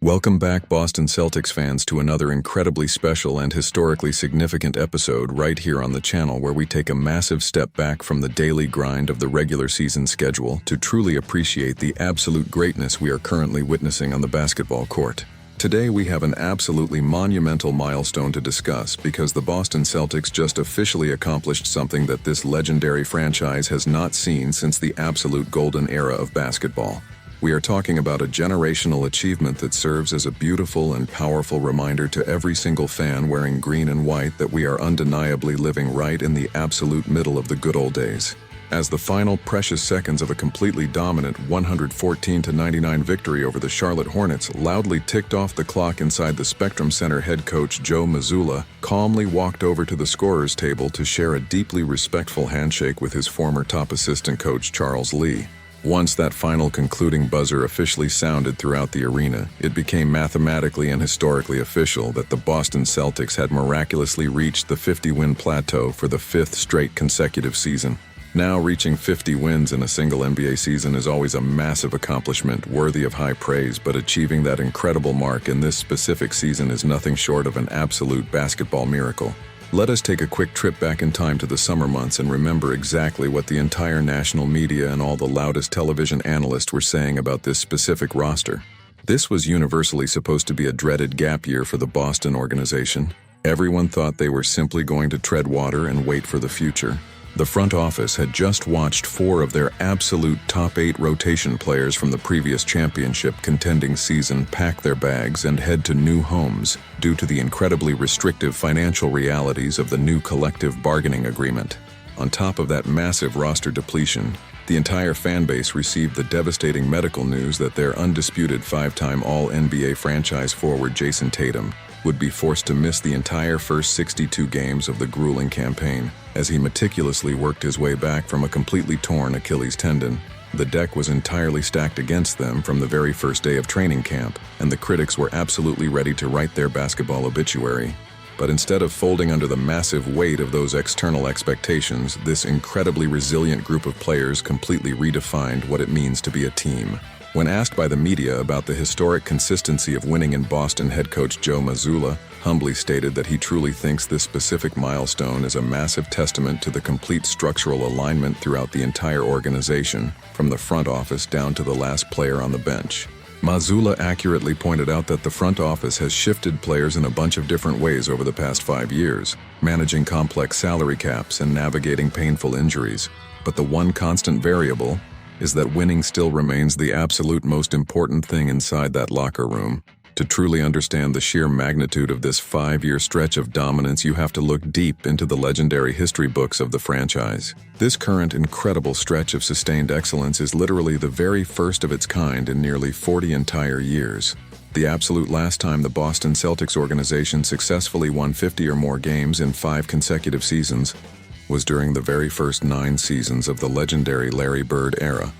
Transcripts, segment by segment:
Welcome back, Boston Celtics fans, to another incredibly special and historically significant episode right here on the channel, where we take a massive step back from the daily grind of the regular season schedule to truly appreciate the absolute greatness we are currently witnessing on the basketball court. Today we have an absolutely monumental milestone to discuss because the Boston Celtics just officially accomplished something that this legendary franchise has not seen since the absolute golden era of basketball. We are talking about a generational achievement that serves as a beautiful and powerful reminder to every single fan wearing green and white that we are undeniably living right in the absolute middle of the good old days. As the final precious seconds of a completely dominant 114-99 victory over the Charlotte Hornets loudly ticked off the clock inside the Spectrum Center, head coach Joe Mazzulla calmly walked over to the scorer's table to share a deeply respectful handshake with his former top assistant coach Charles Lee. Once that final concluding buzzer officially sounded throughout the arena, it became mathematically and historically official that the Boston Celtics had miraculously reached the 50-win plateau for the fifth straight consecutive season. Now, reaching 50 wins in a single NBA season is always a massive accomplishment worthy of high praise, but achieving that incredible mark in this specific season is nothing short of an absolute basketball miracle. Let us take a quick trip back in time to the summer months and remember exactly what the entire national media and all the loudest television analysts were saying about this specific roster. This was universally supposed to be a dreaded gap year for the Boston organization. Everyone thought they were simply going to tread water and wait for the future. The front office had just watched 4 of their absolute top 8 rotation players from the previous championship contending season pack their bags and head to new homes due to the incredibly restrictive financial realities of the new collective bargaining agreement. On top of that massive roster depletion, the entire fan base received the devastating medical news that their undisputed 5-time All-NBA franchise forward Jayson Tatum would be forced to miss the entire first 62 games of the grueling campaign as he meticulously worked his way back from a completely torn Achilles tendon. The deck was entirely stacked against them from the very first day of training camp, and the critics were absolutely ready to write their basketball obituary. But instead of folding under the massive weight of those external expectations, this incredibly resilient group of players completely redefined what it means to be a team. When asked by the media about the historic consistency of winning in Boston, head coach Joe Mazzulla humbly stated that he truly thinks this specific milestone is a massive testament to the complete structural alignment throughout the entire organization, from the front office down to the last player on the bench. Mazzulla accurately pointed out that the front office has shifted players in a bunch of different ways over the past 5 years, managing complex salary caps and navigating painful injuries. But the one constant variable is that winning still remains the absolute most important thing inside that locker room. To truly understand the sheer magnitude of this 5-year stretch of dominance, you have to look deep into the legendary history books of the franchise. This current incredible stretch of sustained excellence is literally the very first of its kind in nearly 40 entire years. The absolute last time the Boston Celtics organization successfully won 50 or more games in 5 consecutive seasons was during the very first 9 seasons of the legendary Larry Bird era,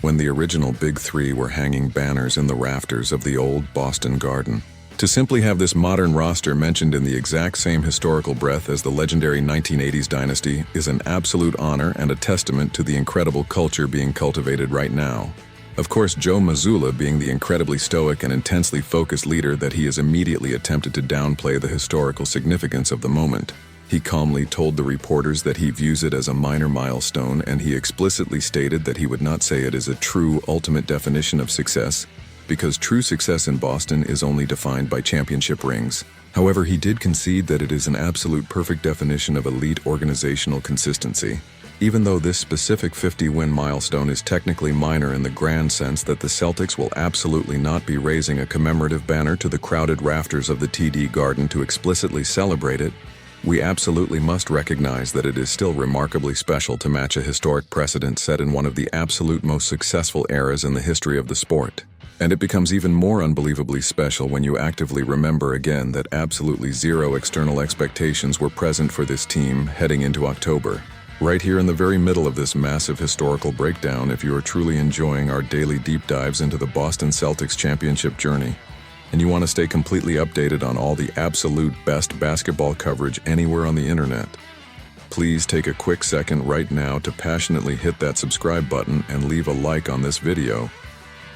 when the original Big Three were hanging banners in the rafters of the old Boston Garden. To simply have this modern roster mentioned in the exact same historical breath as the legendary 1980s dynasty is an absolute honor and a testament to the incredible culture being cultivated right now. Of course, Joe Mazzulla, being the incredibly stoic and intensely focused leader that he is, immediately attempted to downplay the historical significance of the moment. He calmly told the reporters that he views it as a minor milestone, and he explicitly stated that he would not say it is a true ultimate definition of success, because true success in Boston is only defined by championship rings. However, he did concede that it is an absolute perfect definition of elite organizational consistency. Even though this specific 50-win milestone is technically minor in the grand sense that the Celtics will absolutely not be raising a commemorative banner to the crowded rafters of the TD Garden to explicitly celebrate it, we absolutely must recognize that it is still remarkably special to match a historic precedent set in one of the absolute most successful eras in the history of the sport. And it becomes even more unbelievably special when you actively remember again that absolutely zero external expectations were present for this team heading into October. Right here in the very middle of this massive historical breakdown, if you are truly enjoying our daily deep dives into the Boston Celtics championship journey, and you want to stay completely updated on all the absolute best basketball coverage anywhere on the internet, please take a quick second right now to passionately hit that subscribe button and leave a like on this video.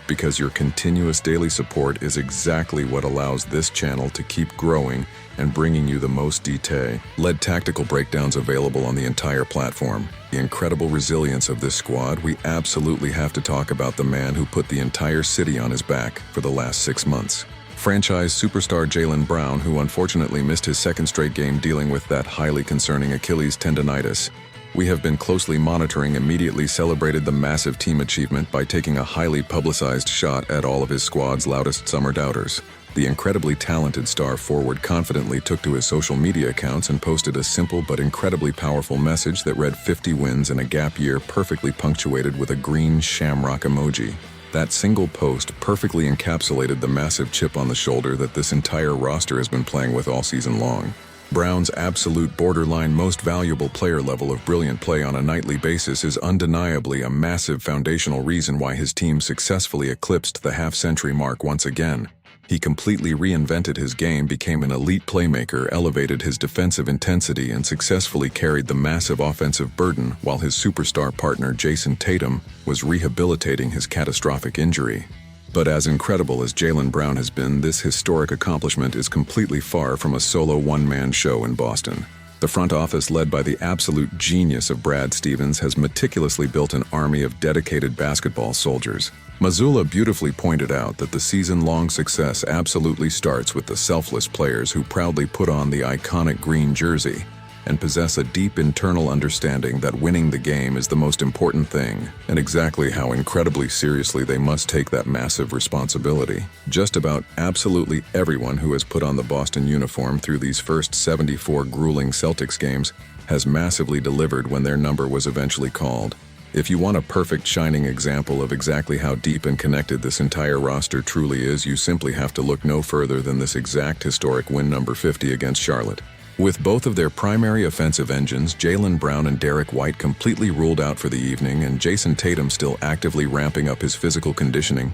because your continuous daily support is exactly what allows this channel to keep growing and bringing you the most detailed tactical breakdowns available on the entire platform. The incredible resilience of this squad, we absolutely have to talk about the man who put the entire city on his back for the last 6 months. Franchise superstar Jaylen Brown, who unfortunately missed his second straight game dealing with that highly concerning Achilles tendonitis. We have been closely monitoring, immediately celebrated the massive team achievement by taking a highly publicized shot at all of his squad's loudest summer doubters. The incredibly talented star forward confidently took to his social media accounts and posted a simple but incredibly powerful message that read 50 wins in a gap year, perfectly punctuated with a green shamrock emoji. That single post perfectly encapsulated the massive chip on the shoulder that this entire roster has been playing with all season long. Brown's absolute borderline most valuable player level of brilliant play on a nightly basis is undeniably a massive foundational reason why his team successfully eclipsed the half-century mark once again. He completely reinvented his game, became an elite playmaker, elevated his defensive intensity, and successfully carried the massive offensive burden while his superstar partner Jayson Tatum was rehabilitating his catastrophic injury. But as incredible as Jaylen Brown has been, this historic accomplishment is completely far from a solo one-man show in Boston. The front office, led by the absolute genius of Brad Stevens, has meticulously built an army of dedicated basketball soldiers. Mazzulla beautifully pointed out that the season-long success absolutely starts with the selfless players who proudly put on the iconic green jersey and possess a deep internal understanding that winning the game is the most important thing, and exactly how incredibly seriously they must take that massive responsibility. Just about absolutely everyone who has put on the Boston uniform through these first 74 grueling Celtics games has massively delivered when their number was eventually called. If you want a perfect shining example of exactly how deep and connected this entire roster truly is, you simply have to look no further than this exact historic win number 50 against Charlotte. With both of their primary offensive engines, Jaylen Brown and Derek White, completely ruled out for the evening, and Jayson Tatum still actively ramping up his physical conditioning,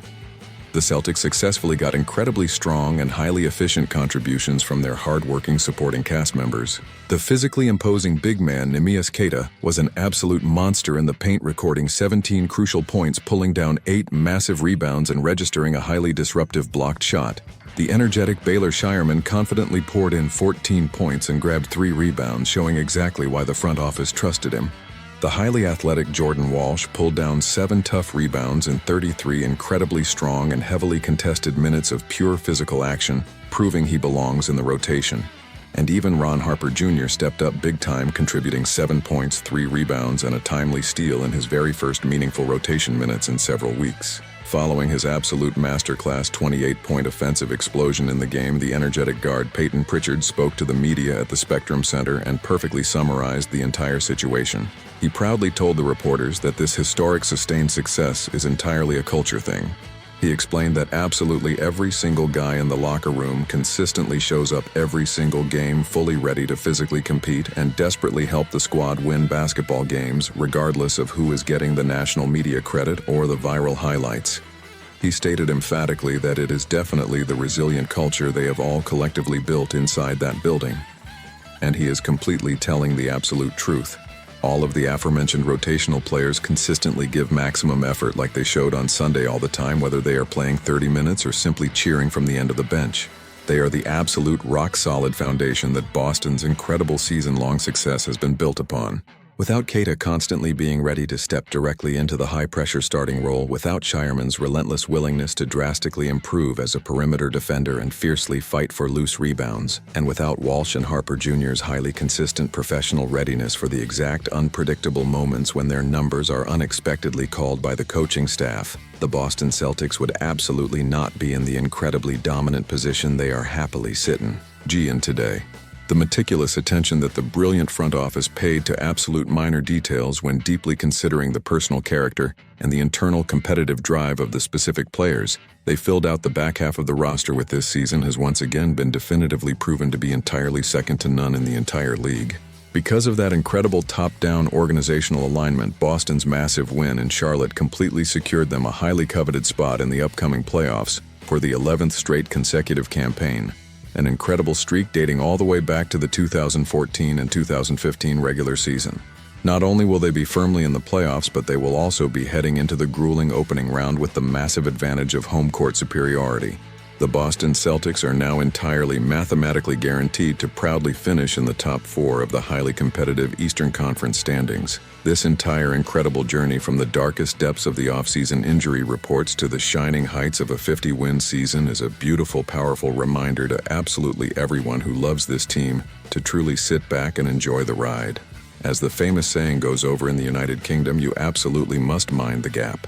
the Celtics successfully got incredibly strong and highly efficient contributions from their hard-working supporting cast members. The physically imposing big man Neemias Queta was an absolute monster in the paint, recording 17 crucial points, pulling down 8 massive rebounds and registering a highly disruptive blocked shot. The energetic Baylor Shireman confidently poured in 14 points and grabbed 3 rebounds, showing exactly why the front office trusted him. The highly athletic Jordan Walsh pulled down 7 tough rebounds in 33 incredibly strong and heavily contested minutes of pure physical action, proving he belongs in the rotation. And even Ron Harper Jr. stepped up big time, contributing 7 points, 3 rebounds, and a timely steal in his very first meaningful rotation minutes in several weeks. Following his absolute masterclass 28-point offensive explosion in the game, the energetic guard Peyton Pritchard spoke to the media at the Spectrum Center and perfectly summarized the entire situation. He proudly told the reporters that this historic sustained success is entirely a culture thing. He explained that absolutely every single guy in the locker room consistently shows up every single game fully ready to physically compete and desperately help the squad win basketball games, regardless of who is getting the national media credit or the viral highlights. He stated emphatically that it is definitely the resilient culture they have all collectively built inside that building. And he is completely telling the absolute truth. All of the aforementioned rotational players consistently give maximum effort, like they showed on Sunday all the time, whether they are playing 30 minutes or simply cheering from the end of the bench. They are the absolute rock-solid foundation that Boston's incredible season-long success has been built upon. Without Queta constantly being ready to step directly into the high-pressure starting role, without Shireman's relentless willingness to drastically improve as a perimeter defender and fiercely fight for loose rebounds, and without Walsh and Harper Jr.'s highly consistent professional readiness for the exact unpredictable moments when their numbers are unexpectedly called by the coaching staff, the Boston Celtics would absolutely not be in the incredibly dominant position they are happily sitting in today. The meticulous attention that the brilliant front office paid to absolute minor details when deeply considering the personal character and the internal competitive drive of the specific players they filled out the back half of the roster with this season has once again been definitively proven to be entirely second to none in the entire league. Because of that incredible top-down organizational alignment, Boston's massive win in Charlotte completely secured them a highly coveted spot in the upcoming playoffs for the 11th straight consecutive campaign. An incredible streak dating all the way back to the 2014 and 2015 regular season. Not only will they be firmly in the playoffs, but they will also be heading into the grueling opening round with the massive advantage of home court superiority. The Boston Celtics are now entirely mathematically guaranteed to proudly finish in the top 4 of the highly competitive Eastern Conference standings. This entire incredible journey from the darkest depths of the offseason injury reports to the shining heights of a 50-win season is a beautiful, powerful reminder to absolutely everyone who loves this team to truly sit back and enjoy the ride. As the famous saying goes over in the United Kingdom, you absolutely must mind the gap.